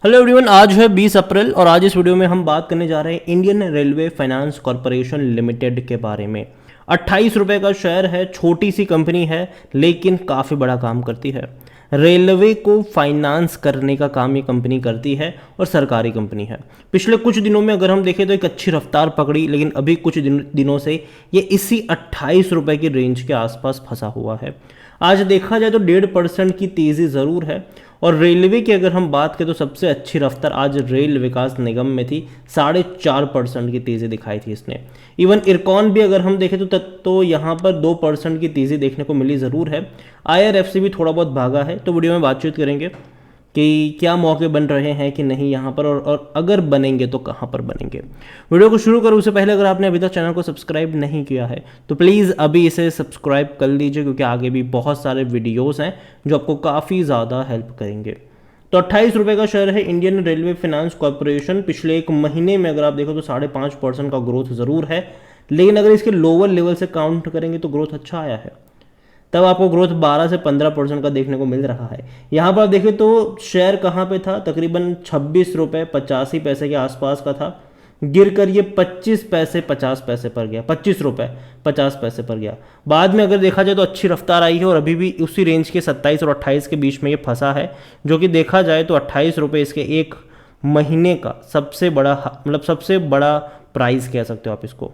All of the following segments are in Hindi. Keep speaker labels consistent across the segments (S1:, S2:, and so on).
S1: हेलो एवरीवन, आज है 20 अप्रैल और आज इस वीडियो में हम बात करने जा रहे हैं Indian railway finance corporation limited के बारे में। 28 रुपये का शेयर है, छोटी सी कंपनी है लेकिन काफ़ी बड़ा काम करती है। रेलवे को फाइनेंस करने का काम ये कंपनी करती है और सरकारी कंपनी है। पिछले कुछ दिनों में अगर हम देखें तो एक अच्छी रफ्तार पकड़ी, लेकिन अभी कुछ दिनों से ये इसी 28 रुपये की रेंज के आसपास फंसा हुआ है। आज देखा जाए तो 1.5% की तेज़ी ज़रूर है। और रेलवे की अगर हम बात करें तो सबसे अच्छी रफ्तार आज रेल विकास निगम में थी, 4.5% की तेज़ी दिखाई थी इसने। इवन इरकॉन भी अगर हम देखें तो यहाँ पर 2% की तेज़ी देखने को मिली ज़रूर है। IRFC भी थोड़ा बहुत भागा है, तो वीडियो में बातचीत करेंगे कि क्या मौके बन रहे हैं कि नहीं यहाँ पर, और अगर बनेंगे तो कहाँ पर बनेंगे। वीडियो को शुरू करूँ उससे पहले अगर आपने अभी तक चैनल को सब्सक्राइब नहीं किया है तो प्लीज़ अभी इसे सब्सक्राइब कर लीजिए, क्योंकि आगे भी बहुत सारे वीडियोस हैं जो आपको काफ़ी ज़्यादा हेल्प करेंगे। तो 28 रुपये का शेयर है इंडियन रेलवे फाइनेंस कॉरपोरेशन। पिछले एक महीने में अगर आप देखो तो 5.5% का ग्रोथ ज़रूर है, लेकिन अगर इसके लोअर लेवल से काउंट करेंगे तो ग्रोथ अच्छा आया है। तब आपको ग्रोथ 12 से 15% का देखने को मिल रहा है। यहाँ पर आप देखें तो शेयर कहाँ पे था, तकरीबन 26 रुपये 85 पैसे के आसपास का था, गिर कर ये 25 पैसे 50 पैसे पर गया, 25 रुपये 50 पैसे पर गया। बाद में अगर देखा जाए तो अच्छी रफ्तार आई है और अभी भी उसी रेंज के 27 और 28 के बीच में ये फंसा है, जो कि देखा जाए तो 28 रुपये इसके एक महीने का सबसे बड़ा, मतलब सबसे बड़ा प्राइस कह सकते हो आप इसको।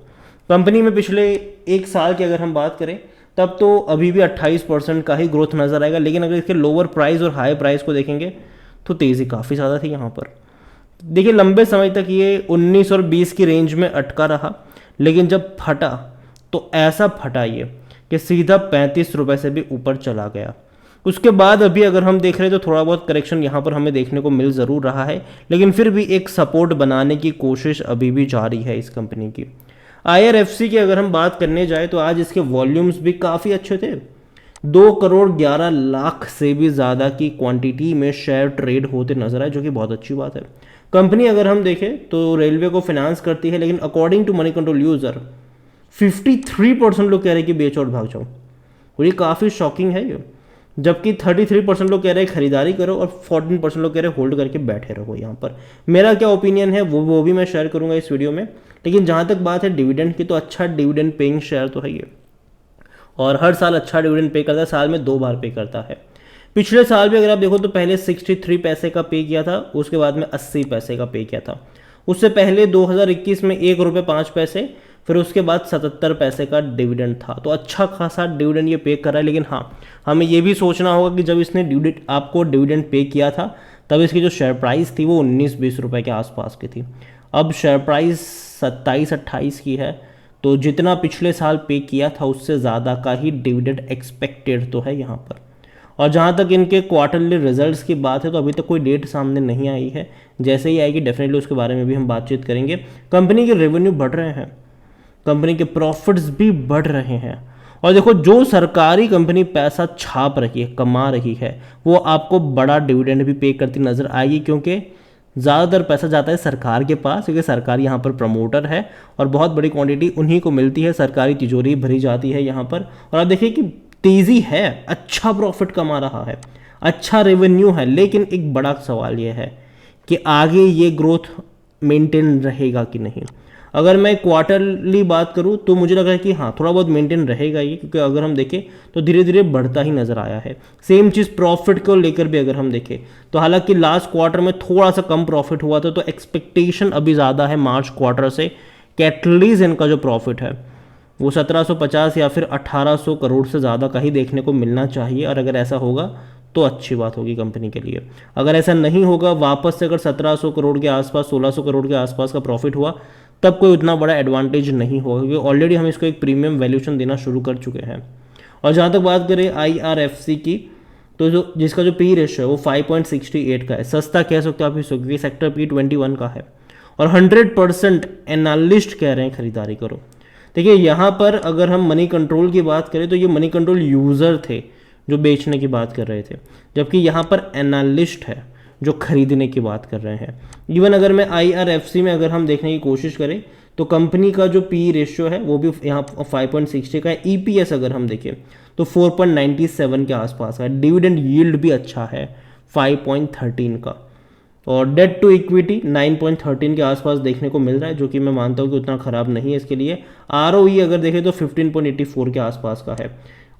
S1: कंपनी में पिछले एक साल की अगर हम बात करें तब तो अभी भी 28% का ही ग्रोथ नज़र आएगा, लेकिन अगर इसके लोअर प्राइस और हाई प्राइस को देखेंगे तो तेज़ी काफ़ी ज़्यादा थी यहाँ पर। देखिए लंबे समय तक ये 19 और 20 की रेंज में अटका रहा, लेकिन जब फटा तो ऐसा फटा ये कि सीधा 35 रुपये से भी ऊपर चला गया। उसके बाद अभी अगर हम देख रहे हैं तो थोड़ा बहुत करेक्शन यहाँ पर हमें देखने को मिल ज़रूर रहा है, लेकिन फिर भी एक सपोर्ट बनाने की कोशिश अभी भी जारी है इस कंपनी की। IRFC की अगर हम बात करने जाए तो आज इसके वॉल्यूम्स भी काफ़ी अच्छे थे। 2,11,00,000 से भी ज़्यादा की क्वांटिटी में शेयर ट्रेड होते नजर आए, जो कि बहुत अच्छी बात है। कंपनी अगर हम देखें तो रेलवे को फाइनेंस करती है, लेकिन according to Moneycontrol user 53% लोग कह रहे हैं कि बेचो और भाग जाओ, और ये काफ़ी शॉकिंग है ये। जबकि 33% लोग कह रहे हैं खरीदारी करो और 14% लोग कह रहे हैं होल्ड करके बैठे रहो। यहाँ पर मेरा क्या ओपिनियन है वो भी मैं शेयर करूँगा इस वीडियो में। लेकिन जहाँ तक बात है डिविडेंड की, तो अच्छा डिविडेंड पेइंग शेयर तो है ये, और हर साल अच्छा डिविडेंड पे करता है, साल में 2 बार पे करता है। पिछले साल भी अगर आप देखो तो पहले 63 पैसे का पे किया था, उसके बाद में 80 पैसे का पे किया था। उससे पहले 2021 में 1 रुपये 5 पैसे, फिर उसके बाद 77 पैसे का डिविडेंड था। तो अच्छा खासा डिविडेंड ये पे कर रहा है। लेकिन हाँ, हमें ये भी सोचना होगा कि जब इसने आपको डिविडेंड पे किया था तब इसकी जो शेयर प्राइस थी वो 19-20 रुपये के आसपास की थी। अब शेयर प्राइस 27-28 की है, तो जितना पिछले साल पे किया था उससे ज़्यादा का ही डिविडेंड एक्सपेक्टेड तो है यहाँ पर। और जहाँ तक इनके क्वार्टरली रिजल्ट्स की बात है तो अभी तक कोई डेट सामने नहीं आई है, जैसे ही आएगी डेफिनेटली उसके बारे में भी हम बातचीत करेंगे। कंपनी के रेवेन्यू बढ़ रहे हैं, कंपनी के प्रॉफिट्स भी बढ़ रहे हैं, और देखो जो सरकारी कंपनी पैसा छाप रही है, कमा रही है, वो आपको बड़ा डिविडेंड भी पे करती नजर आएगी, क्योंकि ज़्यादातर पैसा जाता है सरकार के पास, क्योंकि सरकार यहाँ पर प्रमोटर है और बहुत बड़ी क्वांटिटी उन्हीं को मिलती है, सरकारी तिजोरी भरी जाती है यहाँ पर। और आप देखिए कि तेज़ी है, अच्छा प्रॉफिट कमा रहा है, अच्छा रेवेन्यू है, लेकिन एक बड़ा सवाल ये है कि आगे ये ग्रोथ मेंटेन रहेगा कि नहीं। अगर मैं क्वार्टरली बात करूं तो मुझे लग रहा है कि हाँ, थोड़ा बहुत मेंटेन रहेगा ये, क्योंकि अगर हम देखें तो धीरे धीरे बढ़ता ही नज़र आया है। सेम चीज़ प्रॉफिट को लेकर भी अगर हम देखें तो हालांकि लास्ट क्वार्टर में थोड़ा सा कम प्रॉफिट हुआ था, तो एक्सपेक्टेशन अभी ज़्यादा है मार्च क्वार्टर से कि एटलीस्ट इनका जो प्रॉफिट है वो 1750 या फिर 1800 करोड़ से ज़्यादा का ही देखने को मिलना चाहिए। और अगर ऐसा होगा तो अच्छी बात होगी कंपनी के लिए। अगर ऐसा नहीं होगा, वापस से अगर 1700 करोड़ के आसपास 1600 करोड़ के आसपास का प्रॉफिट हुआ, तब कोई उतना बड़ा एडवांटेज नहीं होगा, क्योंकि ऑलरेडी हम इसको एक प्रीमियम वैल्यूएशन देना शुरू कर चुके हैं। और जहाँ तक बात करें IRFC की, तो जो जिसका जो पी रेशियो है वो 5.68 का है, सस्ता कह सकते हो आप इसको, क्योंकि सेक्टर P21 का है, और 100% एनालिस्ट कह रहे हैं खरीदारी करो। देखिए यहाँ पर अगर हम मनी कंट्रोल की बात करें तो ये मनी कंट्रोल यूज़र थे जो बेचने की बात कर रहे थे, जबकि यहाँ पर एनालिस्ट है जो खरीदने की बात कर रहे हैं। इवन अगर मैं IRFC में अगर हम देखने की कोशिश करें तो कंपनी का जो पी रेशियो है वो भी यहाँ 5.60 का है। EPS अगर हम देखें तो 4.97 के आसपास का, डिविडेंड यील्ड भी अच्छा है 5.13 का। और डेट टू इक्विटी 9.13 के आसपास देखने को मिल रहा है, जो कि मैं मानता हूँ कि उतना ख़राब नहीं है इसके लिए। ROE अगर देखें तो 15.84 के आसपास का है।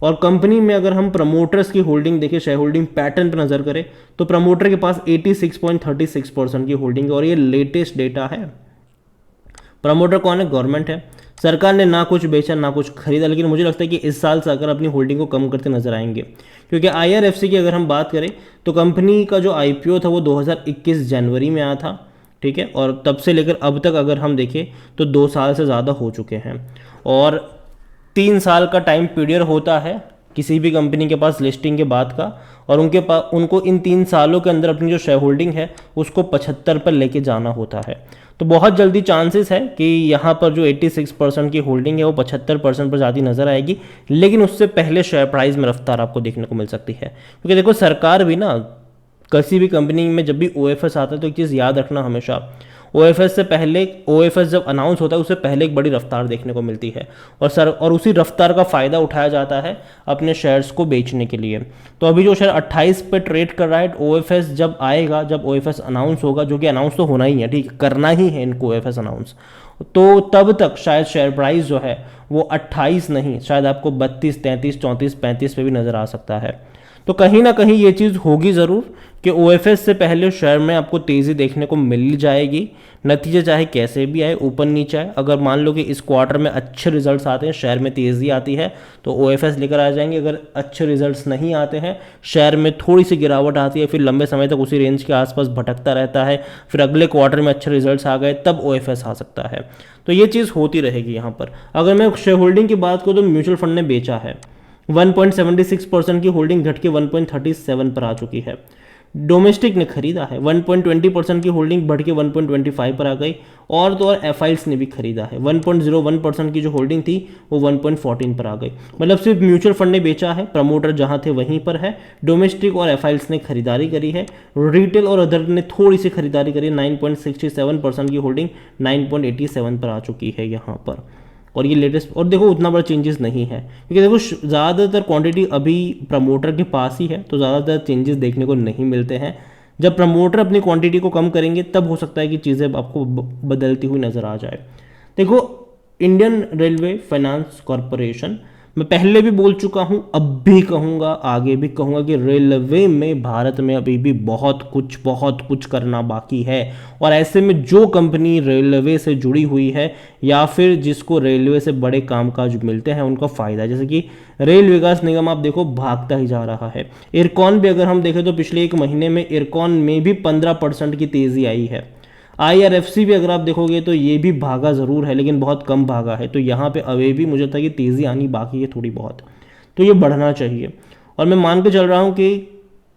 S1: और कंपनी में अगर हम प्रमोटर्स की होल्डिंग देखें, शेयर होल्डिंग पैटर्न पर नज़र करें, तो प्रमोटर के पास 86.36% की होल्डिंग है और ये लेटेस्ट डेटा है। प्रमोटर कौन है? गवर्नमेंट है। सरकार ने ना कुछ बेचा ना कुछ खरीदा, लेकिन मुझे लगता है कि इस साल सरकार अपनी होल्डिंग को कम करते नजर आएंगे, क्योंकि IRFC की अगर हम बात करें तो कंपनी का जो IPO था वो 2021 जनवरी में आया था, ठीक है, और तब से लेकर अब तक अगर हम देखें तो 2 साल से ज़्यादा हो चुके हैं। और 3 साल का टाइम पीरियड होता है किसी भी कंपनी के पास लिस्टिंग के बाद का, और उनको इन 3 सालों के अंदर अपनी जो शेयर होल्डिंग है उसको 75 पर लेके जाना होता है। तो बहुत जल्दी चांसेस है कि यहाँ पर जो 86% की होल्डिंग है वो 75% पर जाती नजर आएगी, लेकिन उससे पहले शेयर प्राइस में रफ्तार आपको देखने को मिल सकती है। क्योंकि देखो सरकार भी ना, किसी भी कंपनी में जब भी OFS आता है तो एक चीज़ याद रखना हमेशा, OFS जब अनाउंस होता है उससे पहले एक बड़ी रफ्तार देखने को मिलती है, और उसी रफ्तार का फ़ायदा उठाया जाता है अपने शेयर्स को बेचने के लिए। तो अभी जो शेयर 28 पे ट्रेड कर रहा है, OFS जब आएगा, जब OFS अनाउंस होगा, जो कि अनाउंस तो होना ही है, ठीक, करना ही है इनको OFS अनाउंस, तो तब तक शायद शेयर प्राइस जो है वो 28 नहीं, शायद आपको 32, 33, 34, 35 पे भी नज़र आ सकता है। तो कहीं ना कहीं ये चीज़ होगी ज़रूर कि OFS से पहले शेयर में आपको तेज़ी देखने को मिल जाएगी। नतीजे चाहे कैसे भी आए, ऊपर नीचे आए, अगर मान लो कि इस क्वार्टर में अच्छे रिजल्ट्स आते हैं, शेयर में तेज़ी आती है, तो OFS लेकर आ जाएंगे। अगर अच्छे रिजल्ट्स नहीं आते हैं, शेयर में थोड़ी सी गिरावट आती है, फिर लंबे समय तक उसी रेंज के आसपास भटकता रहता है, फिर अगले क्वार्टर में अच्छे रिजल्ट्स आ गए, तब OFS आ सकता है। तो ये चीज़ होती रहेगी यहाँ पर। अगर मैं शेयर होल्डिंग की बात करूँ तो म्यूचुअल फंड ने बेचा है, 1.76% की होल्डिंग घट के 1.37 पर आ चुकी है। डोमेस्टिक ने खरीदा है, 1.20% की होल्डिंग बढ़ के 1.25 पर आ गई, और तो और एफआईल्स ने भी खरीदा है, 1.01% की जो होल्डिंग थी वो 1.14 पर आ गई। मतलब सिर्फ म्यूचुअल फंड ने बेचा है, प्रमोटर जहां थे वहीं पर है, डोमेस्टिक और एफआईल्स ने खरीदारी करी है, रिटेल और अदर ने थोड़ी सी खरीदारी करी। 9.67% की होल्डिंग 9.87 पर आ चुकी है यहाँ पर, और ये लेटेस्ट। और देखो उतना बड़ा चेंजेस नहीं है, क्योंकि देखो ज़्यादातर क्वांटिटी अभी प्रमोटर के पास ही है, तो ज़्यादातर चेंजेस देखने को नहीं मिलते हैं। जब प्रमोटर अपनी क्वांटिटी को कम करेंगे तब हो सकता है कि चीज़ें आपको बदलती हुई नज़र आ जाए। देखो इंडियन रेलवे फाइनेंस कॉरपोरेशन, मैं पहले भी बोल चुका हूं, अब भी कहूंगा, आगे भी कहूंगा कि रेलवे में भारत में अभी भी बहुत कुछ करना बाकी है। और ऐसे में जो कंपनी रेलवे से जुड़ी हुई है या फिर जिसको रेलवे से बड़े कामकाज मिलते हैं उनका फ़ायदा है, जैसे कि रेल विकास निगम आप देखो भागता ही जा रहा है। इरकॉन भी अगर हम देखें तो पिछले 1 महीने में इरकॉन में भी 15% की तेज़ी आई है। IRFC भी अगर आप देखोगे तो ये भी भागा ज़रूर है, लेकिन बहुत कम भागा है। तो यहाँ पे अभी भी मुझे लगता है कि तेज़ी आनी बाकी है थोड़ी बहुत, तो ये बढ़ना चाहिए। और मैं मान के चल रहा हूँ कि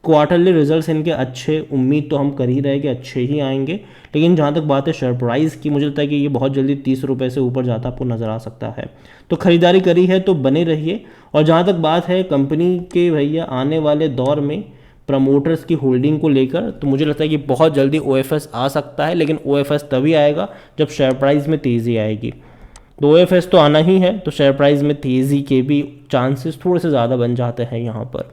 S1: क्वार्टरली रिजल्ट्स इनके अच्छे, उम्मीद तो हम कर ही रहे कि अच्छे ही आएंगे, लेकिन जहाँ तक बात है शेयर प्राइस की, मुझे लगता है कि ये बहुत जल्दी 30 रुपये से ऊपर जाता आपको नज़र आ सकता है। तो खरीदारी करी है तो बने रहिए। और जहाँ तक बात है कंपनी के भैया आने वाले दौर में प्रमोटर्स की होल्डिंग को लेकर, तो मुझे लगता है कि बहुत जल्दी OFS आ सकता है, लेकिन OFS तभी आएगा जब शेयर प्राइस में तेज़ी आएगी। तो OFS तो आना ही है, तो शेयर प्राइस में तेज़ी के भी चांसेस थोड़े से ज़्यादा बन जाते हैं यहाँ पर।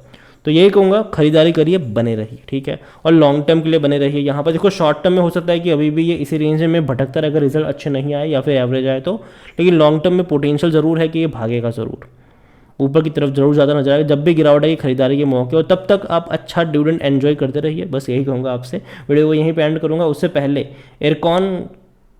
S1: तो यही कहूँगा, खरीदारी करिए, बने रहिए, ठीक है, और लॉन्ग टर्म के लिए बने रहिए। यहाँ पर देखो शॉर्ट टर्म में हो सकता है कि अभी भी ये इसी रेंज में भटकता रहे अगर रिजल्ट अच्छे नहीं आए या फिर एवरेज आए तो, लेकिन लॉन्ग टर्म में पोटेंशियल ज़रूर है कि ये भागेगा ज़रूर, ऊपर की तरफ जरूर ज़्यादा नजर आएगा। जब भी गिरावट आएगी खरीदारी के मौके, और तब तक आप अच्छा डिविडेंड एंजॉय करते रहिए, बस यही कहूँगा आपसे। वीडियो को यहीं पे एंड करूँगा। उससे पहले इरकॉन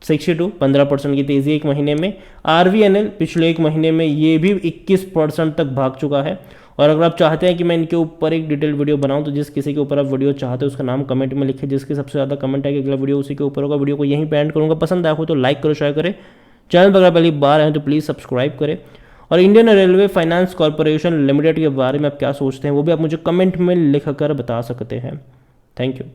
S1: 62 15% की तेज़ी 1 महीने में, RVNL पिछले 1 महीने में ये भी 21% तक भाग चुका है। और अगर आप चाहते हैं कि मैं इनके ऊपर एक डिटेल वीडियो बनाऊं, तो जिस किसी के ऊपर आप वीडियो चाहते हो उसका नाम कमेंट में लिखिए, जिसके सबसे ज़्यादा कमेंट आएगा अगला वीडियो उसी के ऊपर होगा। वीडियो को यहीं पे एंड करूँगा। पसंद आया हो तो लाइक करो, शेयर करें। चैनल पर अगर पहली बार आए तो प्लीज़ सब्सक्राइब करें। और Indian railway finance corporation limited के बारे में आप क्या सोचते हैं वो भी आप मुझे कमेंट में लिख कर बता सकते हैं। Thank you.